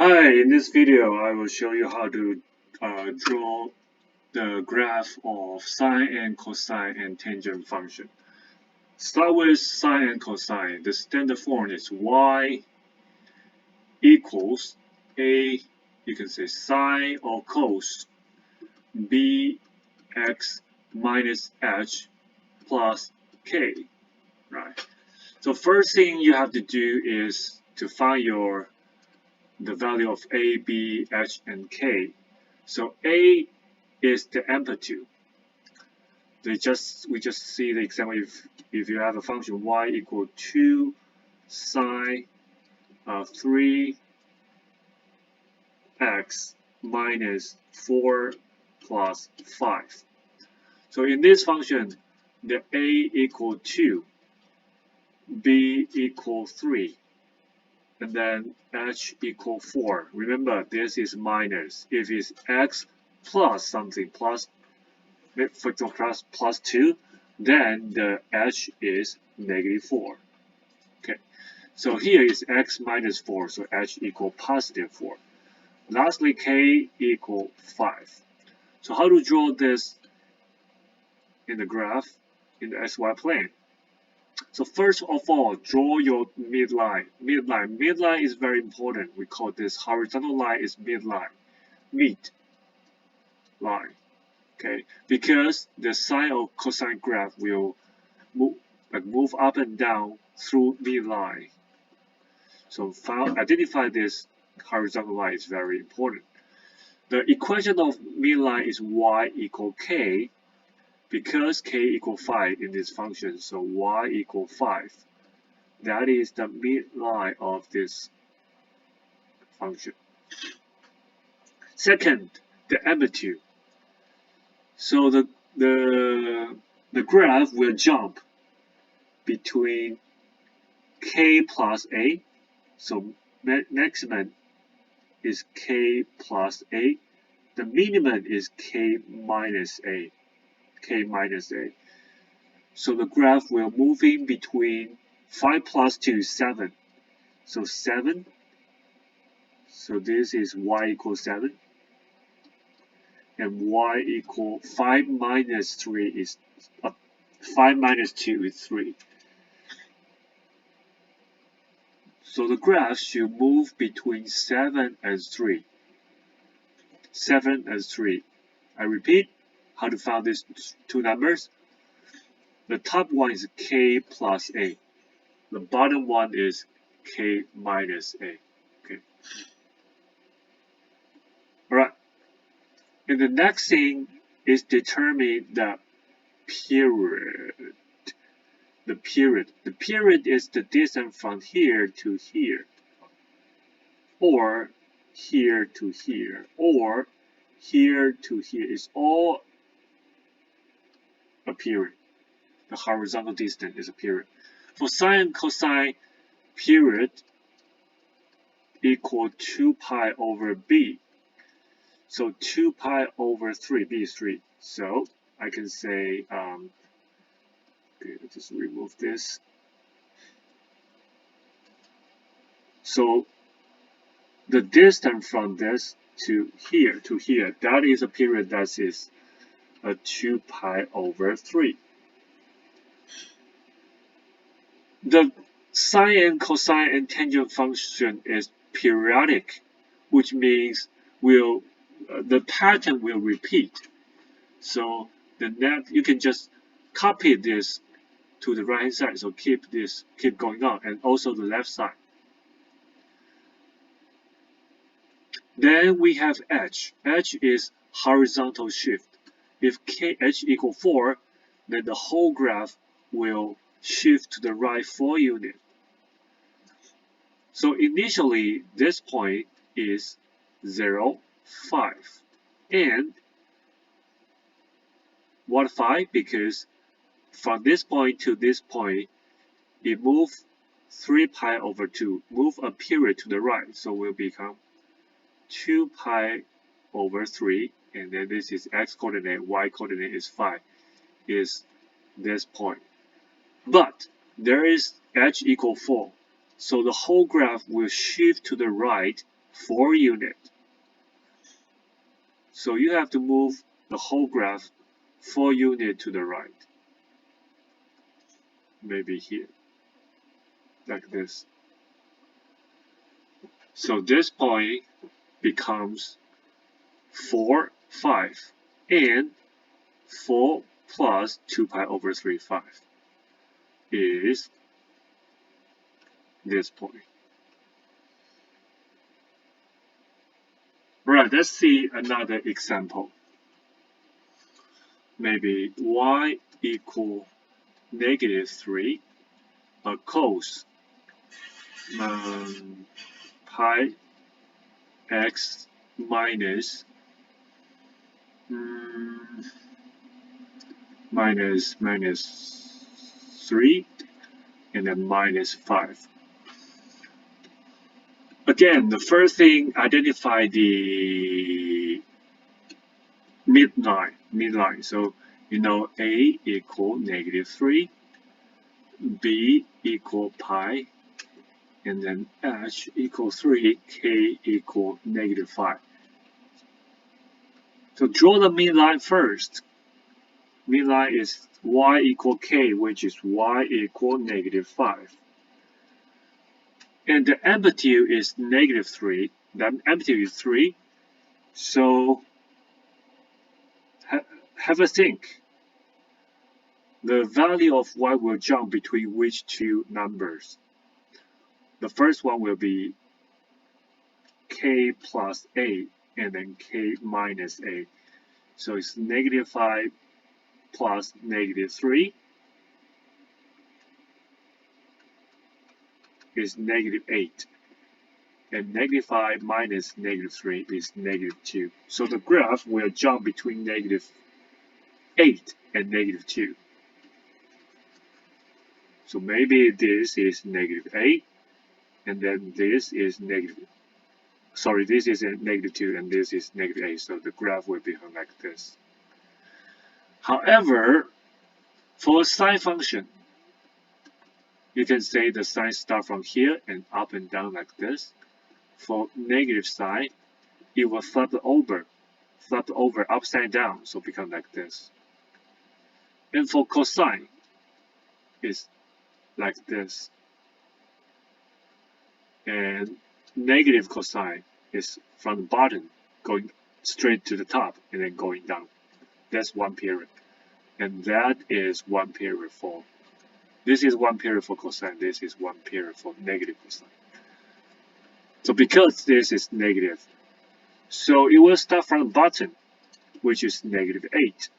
Hi, in this video I will show you how to draw the graph of sine and cosine and tangent function. Start with sine and cosine. The standard form is y equals a, you can say sine or cos, bx minus h plus k, right? So first thing you have to do is to find the value of a, b, h, and k. So a is the amplitude. We just see the example if you have a function y equal 2 sine 3x minus 4 plus 5. So in this function, the a equal 2, b equal 3, and then h equal 4. Remember, this is minus. If it's x plus something, plus, for example, plus 2, then the h is negative 4. Okay, so here is x minus 4, so h equal positive 4. Lastly, k equal 5. So how to draw this in the graph in the xy plane? So first of all, draw your midline. Midline is very important. We call this horizontal line is midline. Mid line. Okay, because the sine or cosine graph will move up and down through midline. So identify this horizontal line is very important. The equation of midline is y equal k, because k equal 5 in this function, so y equal 5. That is the midline of this function. Second, the amplitude. So the graph will jump between k plus a, so maximum is k plus a, the minimum is k minus a. So the graph will moving between 5 plus 2 is 7. So 7. So this is y equals 7. And y equal 5 minus 3 is 5 minus 2 is 3. So the graph should move between 7 and 3. 7 and 3. I repeat, how to find these two numbers. The top one is k plus a. The bottom one is k minus a. Okay. Alright. And the next thing is determine the period. The period is the distance from here to here, or here to here, or here to here. It's all a period. The horizontal distance is a period. For sine and cosine, period equal 2 pi over b. So 2 pi over 3, b is 3. So I can say, okay, let's just remove this. So the distance from this to here, that is a period that is a 2 pi over 3. The sine and cosine and tangent function is periodic, which means the pattern will repeat. So you can just copy this to the right hand side. So keep going on, and also the left side. Then we have h. H is horizontal shift. If h equal 4, then the whole graph will shift to the right 4 units. So initially, this point is 0, 5. And what 5? Because from this point to this point, it moves 3 pi over 2. Move a period to the right, so will become 2 pi over 3. And then this is x coordinate, y coordinate is 5, is this point. But there is h equal 4. So the whole graph will shift to the right 4 units. So you have to move the whole graph 4 units to the right. Maybe here, like this. So this point becomes 4, 5, and 4 plus 2 pi over 3, 5 is this point. Right, let's see another example. Maybe y equal -3 cos pi x minus minus 3 and then minus 5. Again, the first thing, identify the midline. So you know a equal -3, b equal pi, and then h equal 3, k equal -5. So draw the midline first. Midline is y equal k, which is y equal -5. And the amplitude is -3. The amplitude is 3. So have a think. The value of y will jump between which two numbers? The first one will be k plus a, and then k minus a. So it's -5 plus -3 is -8. And -5 minus -3 is -2. So the graph will jump between -8 and -2. So maybe this is -8, and then this is this is a -2, and this is -8. So the graph will become like this. However, for a sine function, you can say the sine starts from here and up and down like this. For negative sine, it will flip over upside down, so become like this. And for cosine, it's like this. And negative cosine is from the bottom, going straight to the top, and then going down. That's one period. And that is one period for, this is one period for cosine, this is one period for negative cosine. So because this is negative, so it will start from the bottom, which is -8,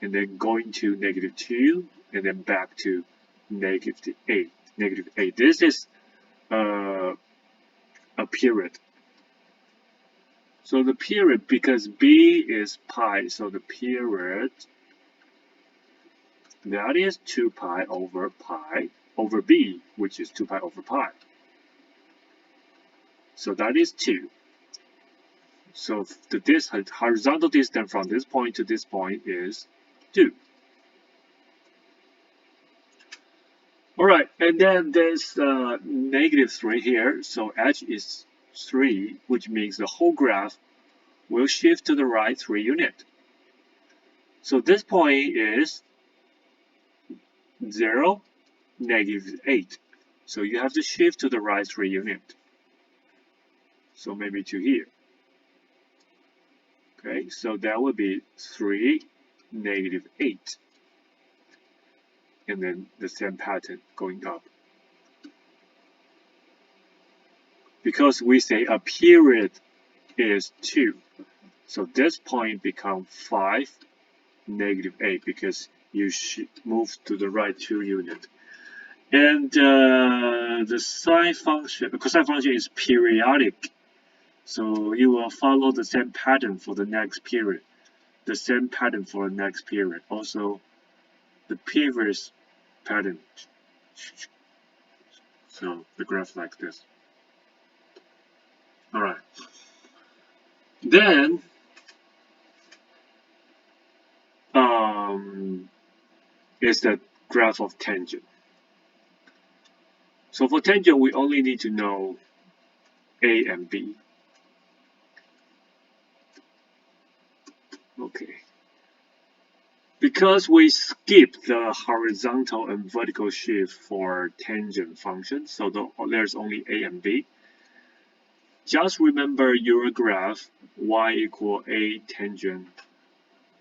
and then going to -2, and then back to -8. This is a period. So the period, because b is pi, so the period, that is 2 pi over b, which is 2 pi over pi. So that is 2. So the horizontal distance from this point to this point is 2. Alright, and then there's -3 here, so h is 3, which means the whole graph will shift to the right 3 units. So this point is 0, -8. So you have to shift to the right 3 units. So maybe to here. Okay, so that would be 3, -8. And then the same pattern going up. Because we say a period is 2. So this point becomes 5, -8, because you should move to the right 2 units. And the cosine function is periodic. So you will follow the same pattern for the next period. The same pattern for the next period. Also, the previous pattern. So the graph like this. Alright. Then is the graph of tangent. So for tangent, we only need to know A and B. Okay. Because we skipped the horizontal and vertical shift for tangent functions, so there's only A and B. Just remember your graph y equal A tangent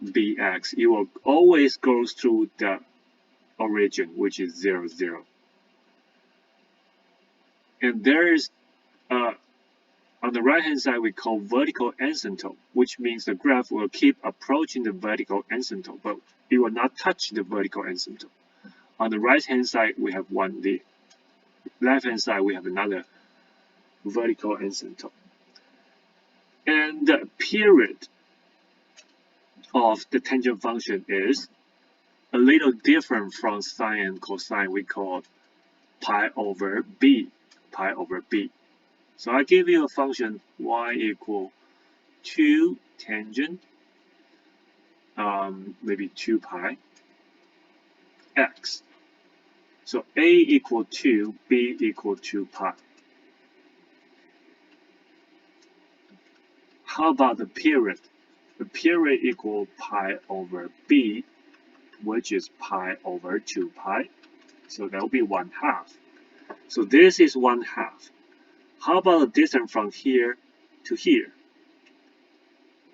bx. It will always go through the origin, which is 0, 0. And there is on the right hand side we call vertical asymptote, which means the graph will keep approaching the vertical asymptote, but it will not touch the vertical asymptote. On the right hand side we have one, the left hand side we have another vertical asymptote. And the period of the tangent function is a little different from sine and cosine. We call pi over b, pi over b. So I give you a function y equal 2 tangent, maybe 2 pi x. So a equal 2, b equal 2 pi. How about the period? The period equal pi over b, which is pi over 2 pi. So that will be 1/2. So this is 1/2. How about the distance from here to here?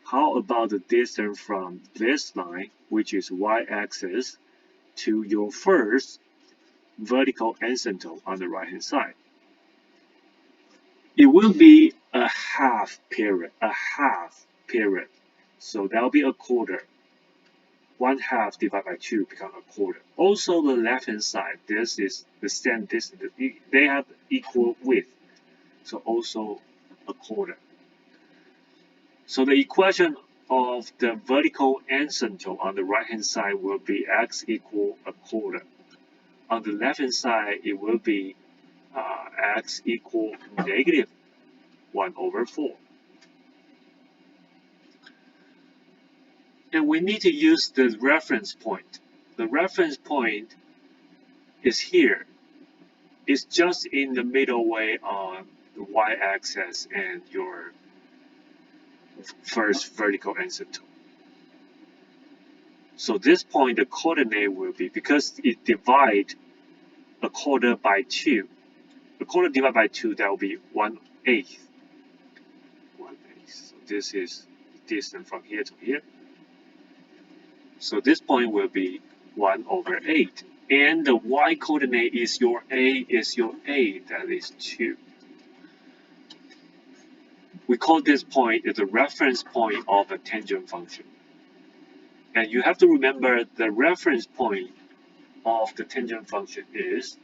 How about the distance from this line, which is y-axis, to your first vertical asymptote on the right hand side? It will be a half period, So that will be a quarter. 1/2 divided by 2 become a quarter. Also the left hand side, this is the same distance. They have equal width. So also a quarter. So the equation of the vertical asymptote on the right hand side will be x equal a quarter. On the left hand side, it will be x equal negative 1/4. And we need to use the reference point. The reference point is here. It's just in the middle way on the y-axis and your first vertical asymptote. So this point, the coordinate will be, because it divides a quarter by 2. A quarter divided by 2, that will be 1/8. 1/8. So this is distance from here to here. So this point will be 1/8. And the y coordinate is your a, that is 2. We call this point the reference point of a tangent function. And you have to remember the reference point of the tangent function is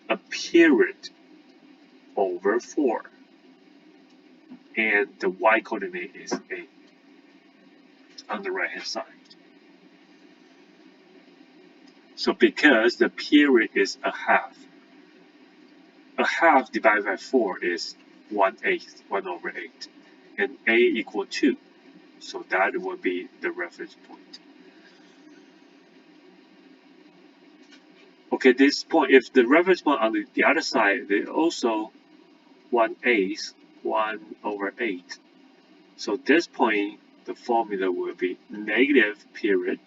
a period over 4. And the y coordinate is a on the right hand side. So because the period is a half divided by 4 is 1/8, 1/8. And a equal 2. So that will be the reference point. Okay, this point, if the reference point on the other side, they also 1/8, 1/8. So this point, the formula will be negative period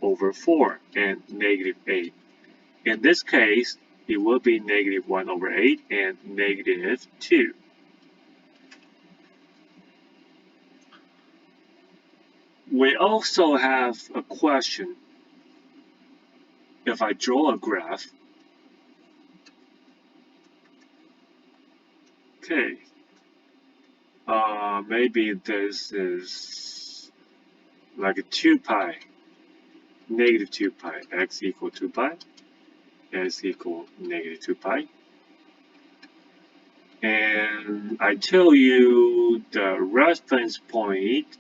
over 4 and negative 8. In this case, it will be negative 1/8 and negative 2. We also have a question. If I draw a graph, okay, maybe this is like a 2 pi, negative 2 pi, x equal 2 pi, s equal negative 2 pi. And I tell you the reference point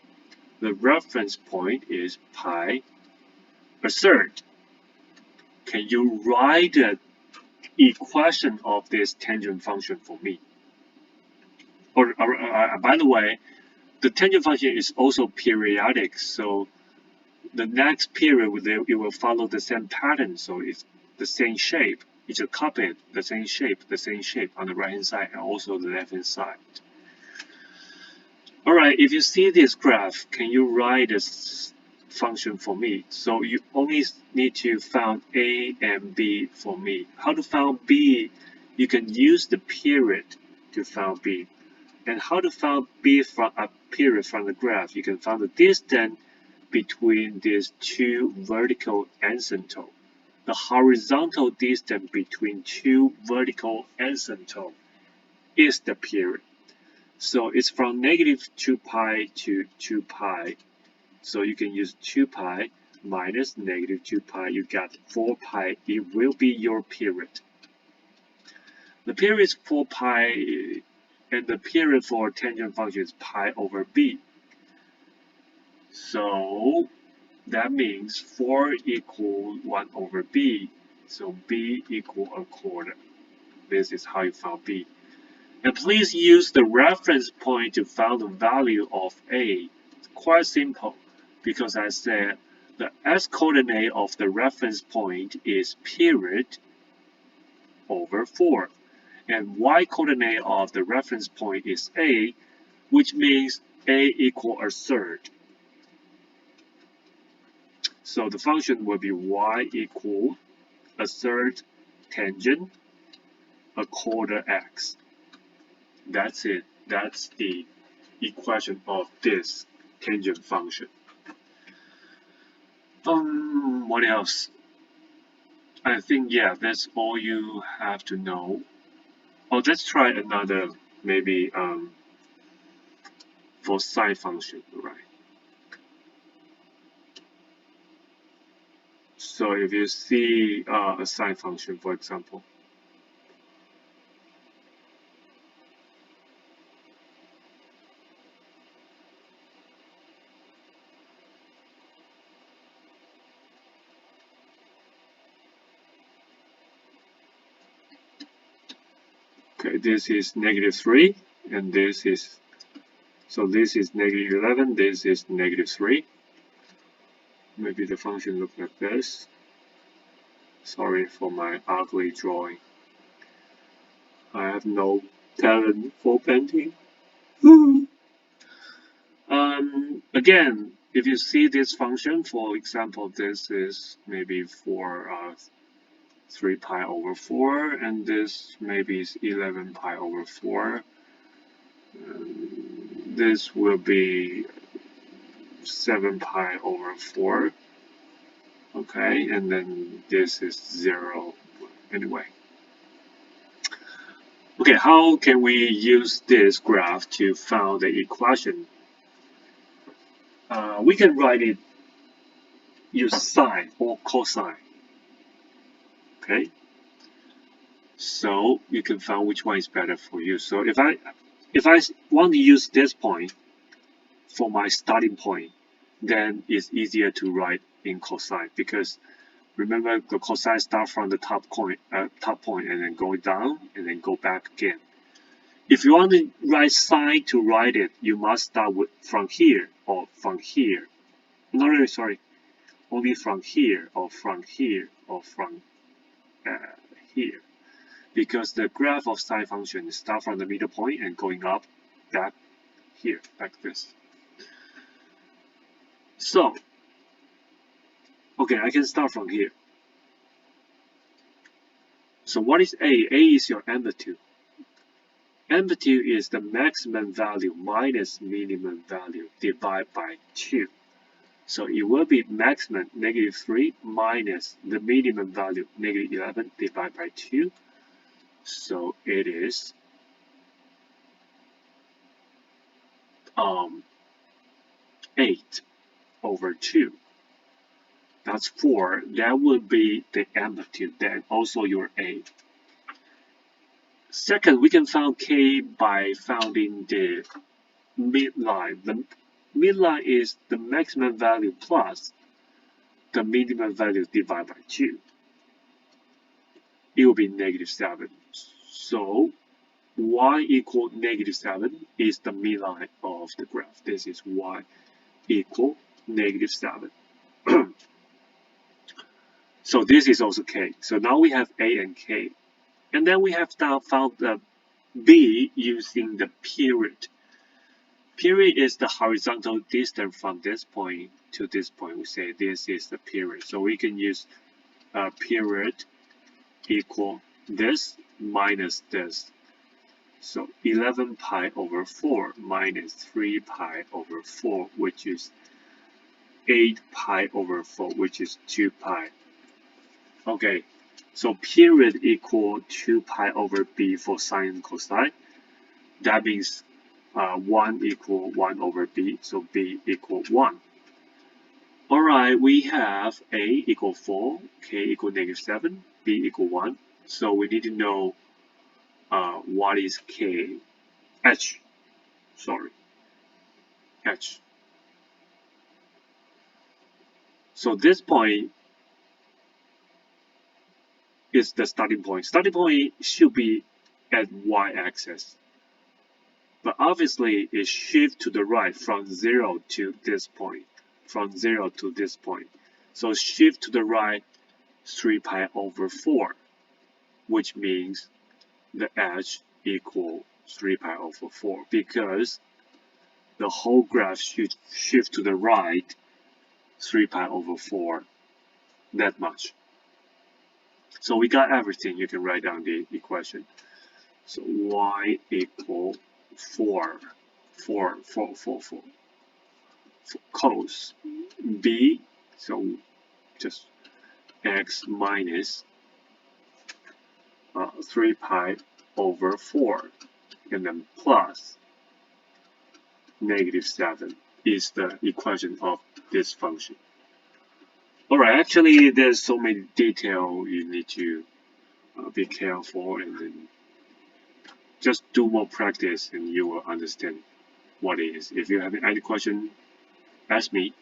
is pi a third. Can you write the equation of this tangent function for me? Or by the way, the tangent function is also periodic, so the next period it will follow the same pattern, so it's the same shape. You just copy it, the same shape on the right hand side and also the left hand side. Alright, if you see this graph, can you write this function for me? So you only need to find A and B for me. How to find B? You can use the period to find B. And how to find B from a period from the graph? You can find the distance between these two vertical asymptotes. The horizontal distance between two vertical asymptotes is the period. So it's from negative 2 pi to 2 pi. So you can use 2 pi minus negative 2 pi. You got 4 pi. It will be your period. The period is 4 pi, and the period for tangent function is pi over b. So that means 4 equal 1 over b. So b equal a quarter. This is how you found b. And please use the reference point to find the value of A. It's quite simple because I said the x-coordinate of the reference point is period over 4. And y-coordinate of the reference point is A, which means A equal a third. So the function will be y equal a third tangent a quarter x. That's it. That's the equation of this tangent function. What else? I think, yeah, that's all you have to know. Oh, let's try another, maybe for sine function, right? So if you see a sine function, for example, okay, this is negative 3, and this is, so this is negative 11, this is negative 3. Maybe the function looks like this. Sorry for my ugly drawing. I have no talent for painting. Again, if you see this function, for example, this is maybe for 3 pi over 4, and this maybe is 11 pi over 4. This will be 7 pi over 4. Okay, and then this is 0. Anyway. Okay, how can we use this graph to find the equation? We can write it use sine or cosine. Okay, so you can find which one is better for you. So if I want to use this point for my starting point, then it's easier to write in cosine because remember the cosine start from the top point and then go down and then go back again. If you want to write sine to write it, you must start from here or from here. No, really, sorry. Only from here or from here or from here. Because the graph of sine function starts from the middle point and going up back here, like this. So, okay, I can start from here. So what is A? A is your amplitude. Amplitude is the maximum value minus minimum value divided by 2. So it will be maximum negative 3 minus the minimum value negative 11 divided by 2. So it is 8 over 2. That's 4. That would be the amplitude, then also your A. Second, we can find K by finding the midline. The midline is the maximum value plus the minimum value divided by 2. It will be negative 7. So y equal negative 7 is the midline of the graph. This is y equal negative 7. So this is also k. So now we have a and k. And then we have now found the b using the period. Period is the horizontal distance from this point to this point. We say this is the period. So we can use period equal this minus this. So 11 pi over 4 minus 3 pi over 4, which is 8 pi over 4, which is 2 pi. Okay, so period equal 2 pi over b for sine and cosine. That means 1 equal 1 over b, so b equal 1. Alright, we have a equal 4, k equal -7, b equal 1. So we need to know what is k, h, sorry, h. So this point is the starting point. Starting point should be at y-axis. But obviously it shifts to the right from 0 to this point. From 0 to this point. So shift to the right 3 pi over 4, which means the h equal 3 pi over 4 because the whole graph should shift to the right 3 pi over 4, that much. So we got everything. You can write down the equation. So y equal 4 cos b, so just x minus 3 pi over 4, and then plus -7 is the equation of this function. Alright, actually there's so many details you need to be careful, and then just do more practice and you will understand what it is. If you have any question, ask me.